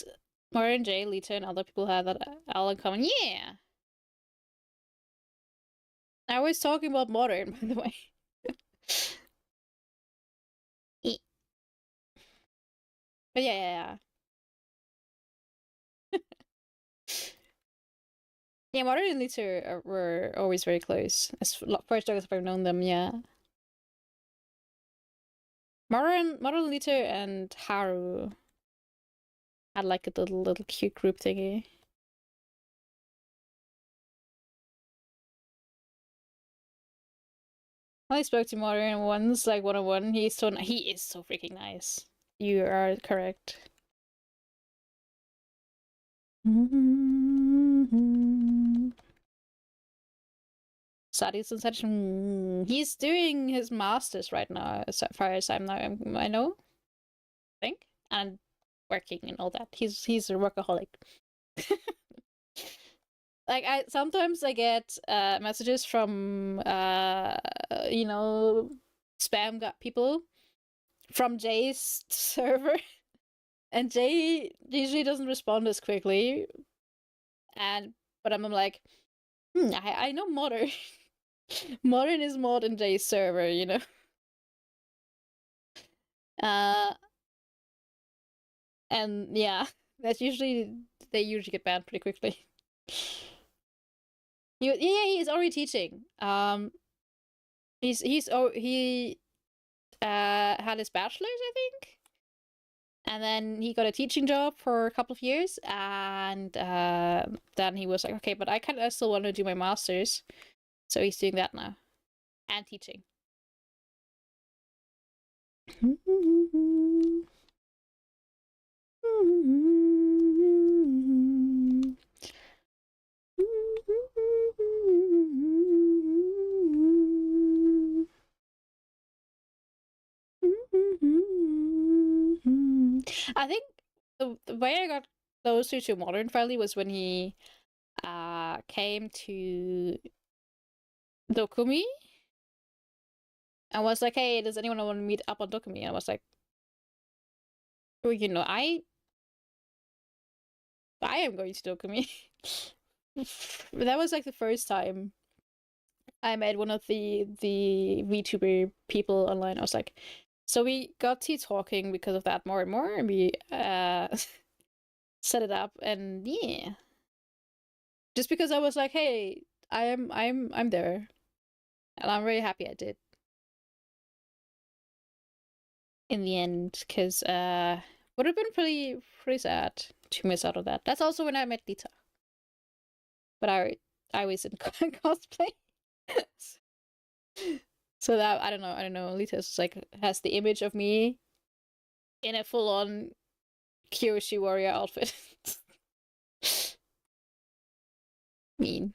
Mara and Jay, Lita, and other people had that all in common. Yeah! I was talking about modern, by the way. But yeah. Yeah, Modern and Lita were always very close. As far as I've known them, yeah. Modern Lita and Haru had like a little cute group thingy. I spoke to Modern once, like 1-on-1. He is so freaking nice. You are correct. Studies and such. He's doing his masters right now, as far as I know. I think, and working and all that. He's a workaholic. Like sometimes I get messages from spam people from Jay's server, and Jay usually doesn't respond as quickly. But I'm like, I know Modern. Modern is more than Jay's server, you know. Uh, and yeah, that's usually they usually get banned pretty quickly. He's already teaching. He had his bachelor's, I think, and then he got a teaching job for a couple of years, and then he was like, okay, but I still want to do my master's, so he's doing that now and teaching. I think the way I got closer to Modern finally was when he came to Dokumi and was like, hey, does anyone want to meet up on Dokumi? And I was like, well, I am going to Dokumi. That was like the first time I met one of the VTuber people online. I was like, so we got to talking because of that more and more, and we set it up, and yeah, just because I was like, hey, I'm there, and I'm very happy I did in the end, because would have been pretty sad to miss out on that. That's also when I met Lita, but I was in cosplay. So that I don't know. Lita's like has the image of me in a full on Kyoshi warrior outfit. Mean.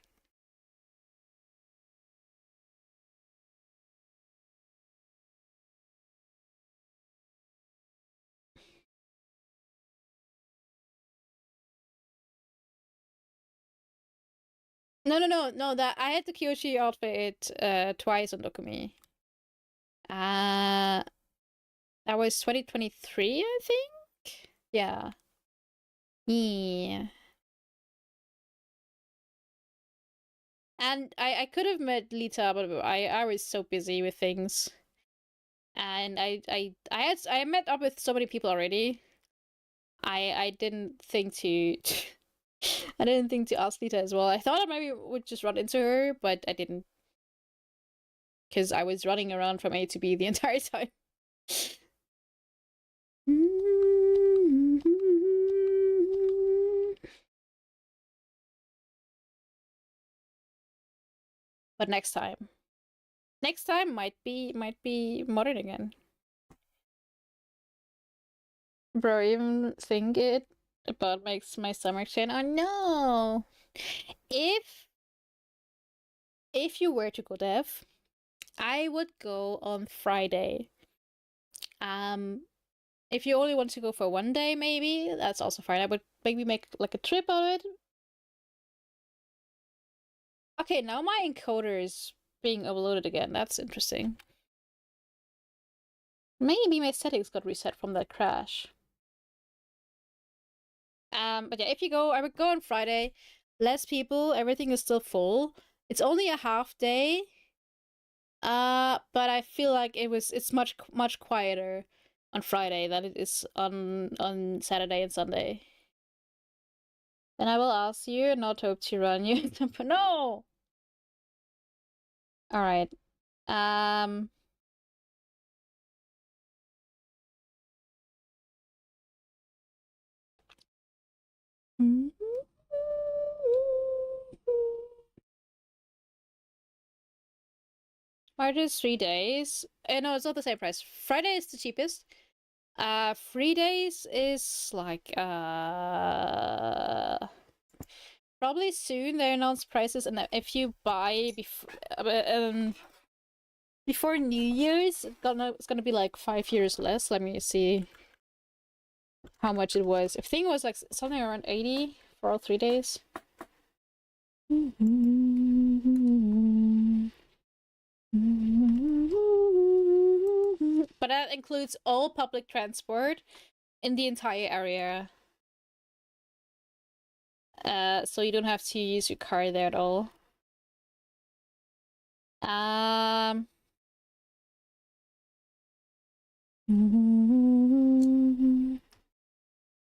No. That I had the Kyoshi outfit twice on Dokumi. Uh that was 2023, I think. Yeah. Yeah. And I could have met Lita, but I was so busy with things. And I met up with so many people already. I didn't think to I didn't think to ask Lita as well. I thought I maybe would just run into her, but I didn't. Because I was running around from A to B the entire time. But next time. Next time might be modern again. Bro, even think it about makes my stomach turn. Oh no! If you were to go deaf, I would go on Friday. Um, if you only want to go for one day, maybe that's also fine. I would maybe make like a trip out of it. Okay, now my encoder is being overloaded again. That's interesting. Maybe my settings got reset from that crash. But yeah, if you go, I would go on Friday. Less people, everything is still full. It's only a half day. But I feel like it's much quieter on Friday than it is on Saturday and Sunday. And I will ask you not hope to run you. No. All right. Um. Friday is 3 days. No, it's not the same price. Friday is the cheapest. 3 days is like probably soon they announce prices, and if you buy before New Year's, it's gonna be like 5 years less. Let me see how much it was. I think it was like something around 80 for all 3 days. But that includes all public transport in the entire area. So you don't have to use your car there at all. Um.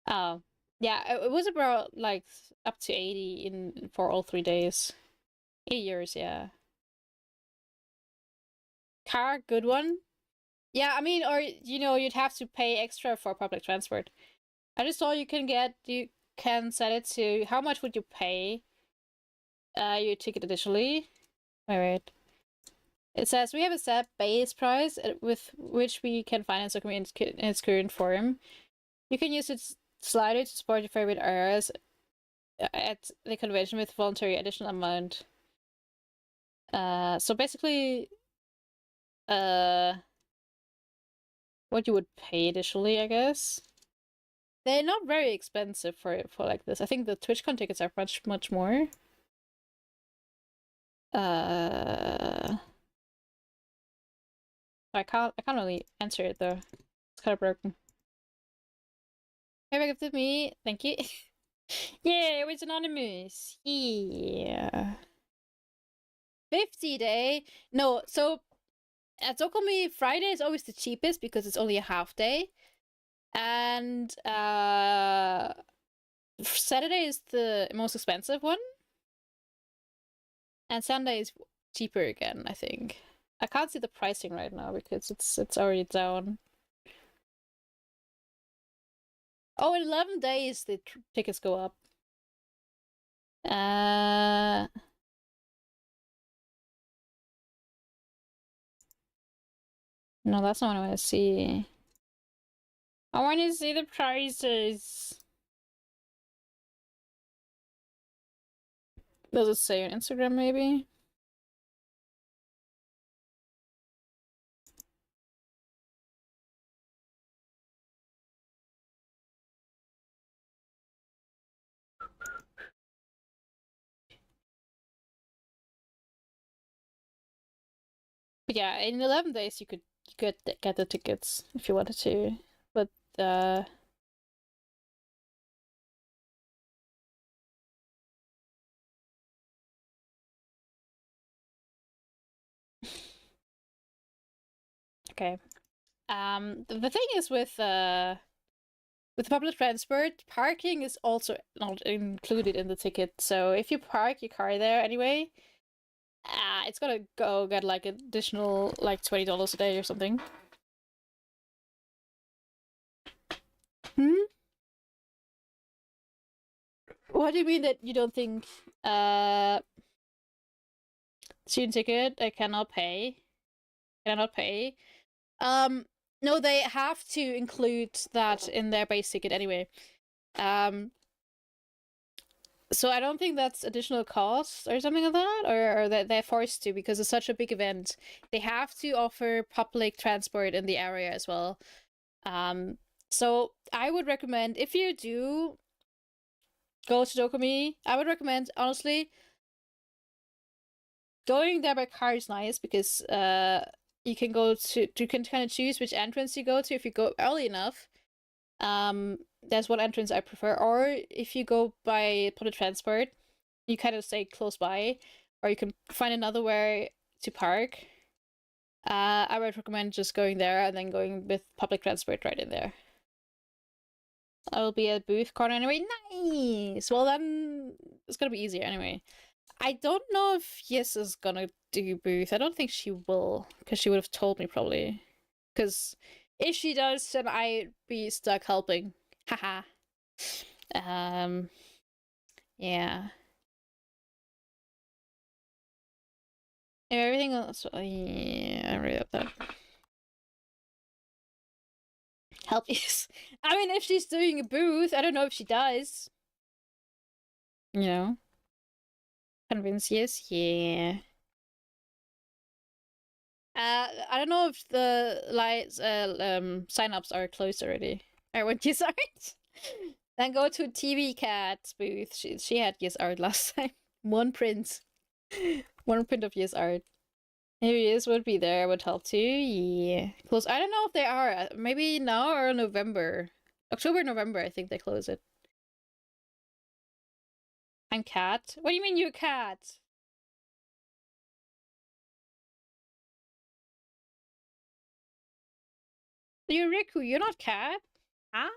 Oh, yeah, it was about like up to 80 in for all 3 days. 8 years, yeah. Car, good one. Yeah, I mean, or you'd have to pay extra for public transport. I just saw you can set it to how much would you pay your ticket additionally. Wait. It says we have a set base price with which we can finance document in its current form. You can use its slider to support your favorite areas at the convention with voluntary additional amount. So basically, what you would pay additionally, I guess. They're not very expensive for like this. I think the TwitchCon tickets are much more. Uh, I can't really answer it though. It's kind of broken. Hey, gifted me. Thank you. Yeah, it was anonymous. Yeah. 50 day. No, so at Zokomi, Friday is always the cheapest because it's only a half day. And Saturday is the most expensive one. And Sunday is cheaper again, I think. I can't see the pricing right now because it's already down. Oh, in 11 days the tickets go up. No, that's not what I want to see. I want to see the prices. Does it say on Instagram, maybe? But yeah, in 11 days you could get the tickets if you wanted to. But okay. The thing is with public transport, parking is also not included in the ticket. So if you park your car there anyway, it's gonna go get like additional like $20 a day or something. Hmm? What do you mean that you don't think student ticket I cannot pay? cannot pay. No, they have to include that in their base ticket anyway. So I don't think that's additional cost or something like that, or that they're forced to because it's such a big event. They have to offer public transport in the area as well. So I would recommend if you do go to Dokumi, I would recommend honestly going there by car is nice because you can kind of choose which entrance you go to if you go early enough. That's one entrance I prefer. Or if you go by public transport, you kind of stay close by, or you can find another way to park. I would recommend just going there and then going with public transport right in there. I will be at booth corner anyway. Nice. Well, then it's gonna be easier anyway. I don't know if Yes is gonna do booth. I don't think she will, because she would have told me probably. Because if she does, then I'd be stuck helping. Haha. Yeah. Everything else, yeah, I really hope that. Help is. I mean, if she's doing a booth, I don't know if she does. You know? Convince Yes, yeah. I don't know if the lights, sign-ups are closed already. I went Yes Art. Then go to TV Cat's booth. She had Yes Art last time. One print. One print of Yes Art. Maybe Yes would be there, would help too. Yeah. Close. I don't know if they are. Maybe now or November. October, November, I think they close it. I'm Cat. What do you mean you're Cat? You're Riku, you're not Cat. Huh?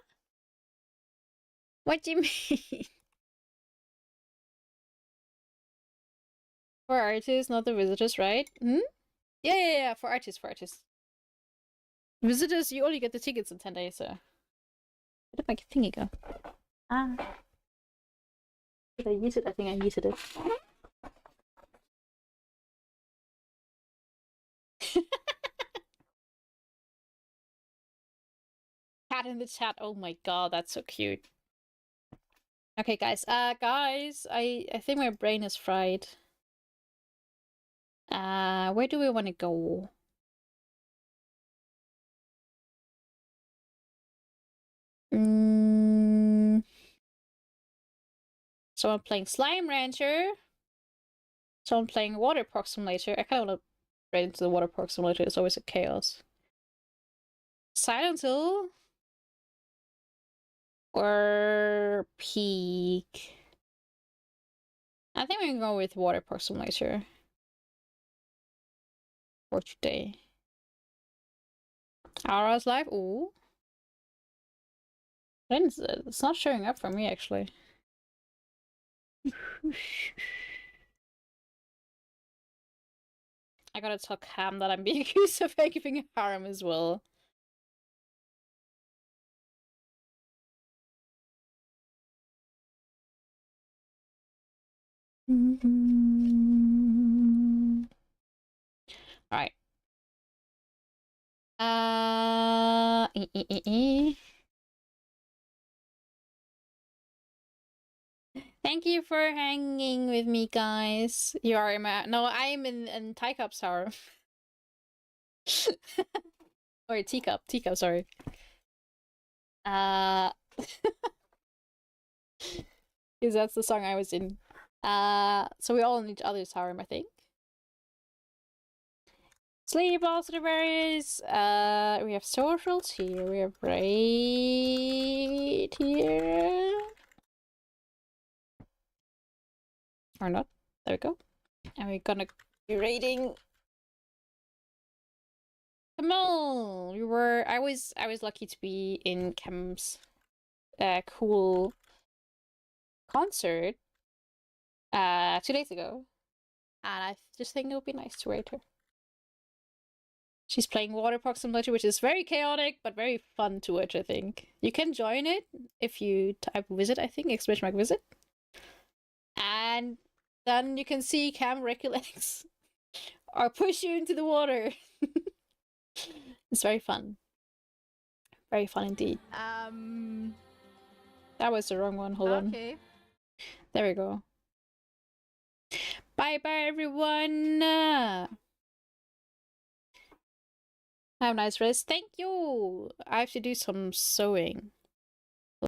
What do you mean? For artists, not the visitors, right? Hmm? Yeah, for artists, for artists. Visitors, you only get the tickets in 10 days, so. Where did my thingy go? Ah. Did I use it? I think I used it. Cat in the chat. Oh my god, that's so cute. Okay, guys. Guys, I think my brain is fried. Where do we want to go? Someone playing Slime Rancher. Someone playing Water Park Simulator. I kind of want to right into the Water Park Simulator. It's always a chaos. Silent Hill or Peak. I think we can go with Water Park Simulator for today. Aura's live. Ooh. It's not showing up for me actually. I gotta tell Cam that I'm being accused of giving a harem as well. Alright. Thank you for hanging with me, guys. You are in my... No, I'm in Tycup's harem. Or Teacup, sorry. Because that's the song I was in. So we all in each other's harem, I think. Sleep also the berries. We have socials here. We have right here. Or not. There we go. And we're gonna be rating. Kamal, I was lucky to be in Cam's cool concert 2 days ago. And I just think it would be nice to rate her. She's playing Water Park Simulator, which is very chaotic, but very fun to watch, I think. You can join it if you type visit, I think, exclamation mark visit. And then you can see Cam Recollects or push you into the water. It's very fun. Very fun indeed. That was the wrong one. Hold on. Okay. There we go. Bye bye, everyone. Have a nice rest. Thank you. I have to do some sewing.